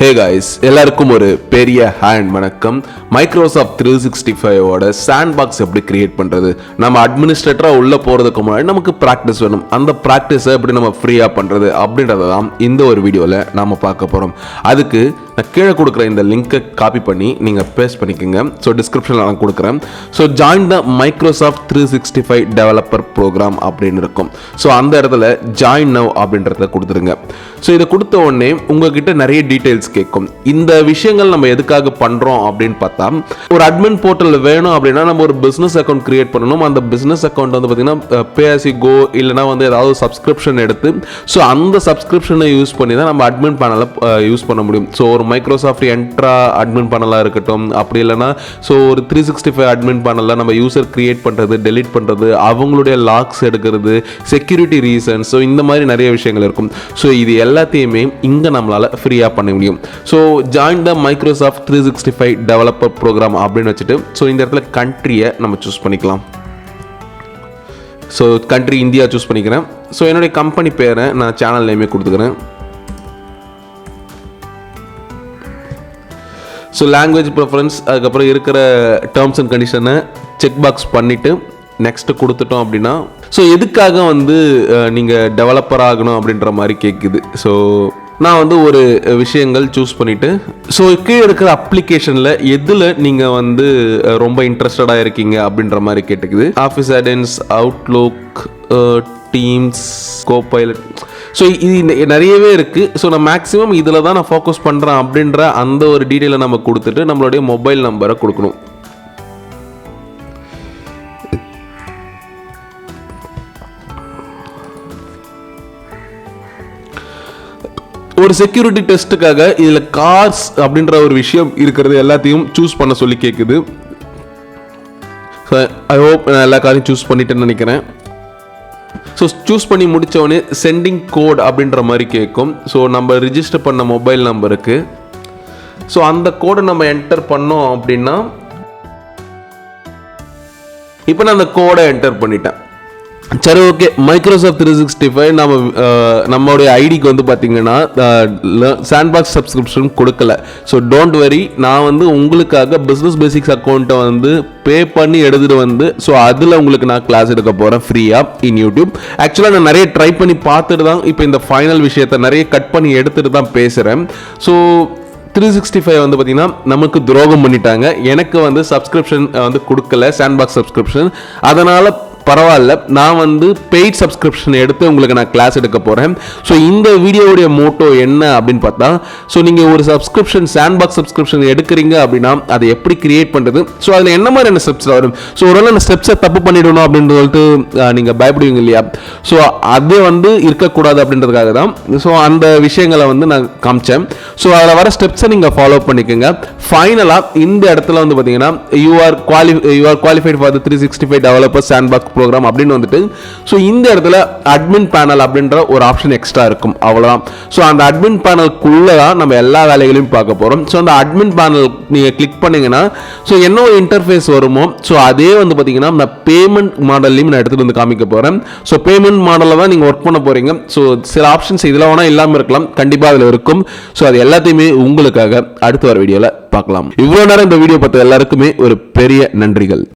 Hey guys, எல்லாருக்கும் ஒரு பெரிய ஹேண்ட் வணக்கம். மைக்ரோசாஃப்ட் 365ஓட சாண்ட் பாக்ஸ் எப்படி கிரியேட் பண்ணுறது, நம்ம அட்மினிஸ்ட்ரேட்டராக உள்ளே போகிறதுக்கு முன்னாடி நமக்கு ப்ராக்டிஸ் வேணும். அந்த ப்ராக்டிஸை எப்படி நம்ம ஃப்ரீயாக பண்ணுறது அப்படின்றத தான் இந்த ஒரு வீடியோவில் நாம் பார்க்க போகிறோம். அதுக்கு நான் கீழே கொடுக்குற இந்த லிங்கை காப்பி பண்ணி நீங்கள் பேஸ்ட் பண்ணிக்கோங்க. ஸோ டிஸ்கிரிப்ஷனில் நான் கொடுக்குறேன். So join the Microsoft 365 developer program அப்படின்னு இருக்கும். ஸோ அந்த இடத்துல ஜாயின் நவ் அப்படின்றத கொடுத்துருங்க. ஸோ இதை கொடுத்த உடனே உங்ககிட்ட நிறைய டீட்டெயில்ஸ் கேட்கும். இந்த விஷயங்கள் நம்ம எதுக்காக பண்றோம் அப்படின்னு பார்த்தா, ஒரு அட்மின் போர்ட்டல் வேணும் அப்படின்னா நம்ம ஒரு பிசினஸ் அக்கௌண்ட் கிரியேட் பண்ணணும். அந்த பிசினஸ் அக்கௌண்ட் வந்து பார்த்தீங்கன்னா பே அஸ் யூ கோ இல்லைனா வந்து ஏதாவது சப்ஸ்கிரிப்ஷன் எடுத்து ஸோ அந்த சப்ஸ்கிரிப்ஷனை யூஸ் பண்ணி தான் நம்ம அட்மின் பேனலை யூஸ் பண்ண முடியும். ஸோ ஒரு மைக்ரோசாஃப்ட் என்ட்ரா அட்மின் பேனலாக இருக்கட்டும், அப்படி இல்லைனா ஸோ ஒரு 365 அட்மின் பேனலில் நம்ம யூசர் கிரியேட் பண்ணுறது, டெலீட் பண்ணுறது, அவங்களுடைய லாக்ஸ் எடுக்கிறது, செக்யூரிட்டி ரீசன்ஸ், ஸோ இந்த மாதிரி நிறைய விஷயங்கள் இருக்கும். ஸோ இது எல்லாத்தையுமே இங்கே நம்மளால் ஃப்ரீயாக பண்ண முடியும். So join the Microsoft 365 developer program அப்படின்னு வச்சுட்டு ஸோ இந்த இடத்துல கண்ட்ரியை நம்ம சூஸ் பண்ணிக்கலாம். ஸோ கண்ட்ரி இந்தியா சூஸ் பண்ணிக்கிறேன். ஸோ என்னுடைய கம்பெனி பேரை நான் சேனல் நேமே கொடுத்துக்கிறேன். ஸோ லாங்குவேஜ் ப்ரிஃபரன்ஸ், அதுக்கப்புறம் இருக்கிற டேர்ம்ஸ் அண்ட் கண்டிஷனை செக் பாக்ஸ் பண்ணிவிட்டு நெக்ஸ்ட்டு கொடுத்துட்டோம் அப்படின்னா ஸோ எதுக்காக வந்து நீங்கள் டெவலப்பர் ஆகணும் அப்படின்ற மாதிரி கேட்குது. ஸோ நான் வந்து ஒரு விஷயங்கள் சூஸ் பண்ணிவிட்டு ஸோ கீழே இருக்கிற அப்ளிகேஷனில் எதில் நீங்கள் வந்து ரொம்ப இன்ட்ரெஸ்டடாக இருக்கீங்க அப்படின்ற மாதிரி கேட்டுக்குது. Office attendance, Outlook, Teams, Copilot, so இது நிறையவே இருக்குது. ஸோ நான் மேக்ஸிமம் இதில் தான் நான் ஃபோக்கஸ் பண்ணுறேன் அப்படின்ற அந்த ஒரு டீட்டெயிலை நம்ம கொடுத்துட்டு நம்மளுடைய மொபைல் நம்பரை கொடுக்கணும். ஒரு செக்யூரிட்டி டெஸ்ட்டுக்காக இதில் கார்ஸ் அப்படின்ற ஒரு விஷயம் இருக்கிறது எல்லாத்தையும் சூஸ் பண்ண சொல்லி கேட்குது. ஐ ஹோப் நான் எல்லா காரையும் சூஸ் பண்ணிட்டேன்னு நினைக்கிறேன். ஸோ சூஸ் பண்ணி முடித்தவொடனே சென்டிங் கோட் அப்படின்ற மாதிரி கேட்கும். ஸோ நம்ம ரிஜிஸ்டர் பண்ண மொபைல் நம்பருக்கு ஸோ அந்த கோடை நம்ம என்டர் பண்ணோம் அப்படின்னா இப்போ நான் அந்த கோடை என்டர் பண்ணிட்டேன். சரி, ஓகே. மைக்ரோசாஃப்ட் 365 நம்மளுடைய ஐடிக்கு வந்து பார்த்தீங்கன்னா சாண்ட் பாக்ஸ் சப்ஸ்கிரிப்ஷன் கொடுக்கல. ஸோ டோன்ட் வரி, நான் வந்து உங்களுக்காக பிஸ்னஸ் பேசிக்ஸ் அக்கௌண்ட்டை வந்து பே பண்ணி எடுத்துகிட்டு வந்து ஸோ அதில் உங்களுக்கு நான் கிளாஸ் எடுக்க போகிறேன் ஃப்ரீயாக இன் யூடியூப். ஆக்சுவலாக நான் நிறைய ட்ரை பண்ணி பார்த்துட்டு தான் இப்போ இந்த ஃபைனல் விஷயத்தை நிறைய கட் பண்ணி எடுத்துகிட்டு தான் பேசுகிறேன். ஸோ 365 வந்து பார்த்தீங்கன்னா நமக்கு துரோகம் பண்ணிட்டாங்க. எனக்கு வந்து சப்ஸ்கிரிப்ஷன் வந்து கொடுக்கல, சாண்ட் பாக்ஸ் சப்ஸ்கிரிப்ஷன். அதனால் பரவாயில்ல, நான் வந்து பெய்ட் சப்ஸ்கிரிப்ஷன் எடுத்து உங்களுக்கு நான் கிளாஸ் எடுக்க போகிறேன். ஸோ இந்த வீடியோவுடைய மோட்டோ என்ன அப்படின்னு பார்த்தா, ஸோ நீங்கள் ஒரு சப்ஸ்கிரிப்ஷன் சாண்ட் பாக்ஸ் சப்ஸ்கிரிப்ஷன் எடுக்கிறீங்க அப்படின்னா அதை எப்படி கிரியேட் பண்ணுறது, ஸோ அதில் என்ன மாதிரியான ஸ்டெப்ஸ் வரும், ஸோ ஒருவேளை அந்த ஸ்டெப்ஸை தப்பு பண்ணிடணும் அப்படின்னு சொல்லிட்டு நீங்கள் பயப்படுவீங்க இல்லையா, ஸோ அது வந்து இருக்கக்கூடாது அப்படின்றதுக்காக தான் ஸோ அந்த விஷயங்களை வந்து நான் காமிச்சேன். ஸோ அதில் வர ஸ்டெப்ஸை நீங்கள் ஃபாலோ பண்ணிக்கோங்க. ஃபைனலாக இந்த இடத்துல வந்து பார்த்தீங்கன்னா you are qualified for the 365 developer sandbox program அப்படின்னு வந்துட்டு ஸோ இந்த இடத்துல அட்மின் பேனல் அப்படின்ற ஒரு ஆப்ஷன் எக்ஸ்ட்ரா இருக்கும். அவ்வளோதான். ஸோ அந்த அட்மின் பேனலுக்குள்ளே தான் நம்ம எல்லா வேலைகளையும் பார்க்க போகிறோம். ஸோ அந்த அட்மின் பேனல் நீங்கள் கிளிக் பண்ணிங்கன்னா ஸோ என்ன ஒரு இன்டர்ஃபேஸ் வருமோ ஸோ அதே வந்து பார்த்தீங்கன்னா நான் பேமெண்ட் மாடல்லையும் நான் எடுத்துகிட்டு வந்து காமிக்க போகிறேன். ஸோ பேமெண்ட் மாடலில் தான் நீங்கள் ஒர்க் பண்ண போகிறீங்க. ஸோ சில ஆப்ஷன்ஸ் இதில் வேணால் இல்லாமல் இருக்கலாம், கண்டிப்பாக அதில் இருக்கும். ஸோ அது எல்லாத்தையுமே உங்களுக்காக அடுத்த வர வீடியோவில் பார்க்கலாம். இவ்வளோ நேரம் இந்த வீடியோ பார்த்த எல்லாருக்குமே ஒரு பெரிய நன்றிகள்.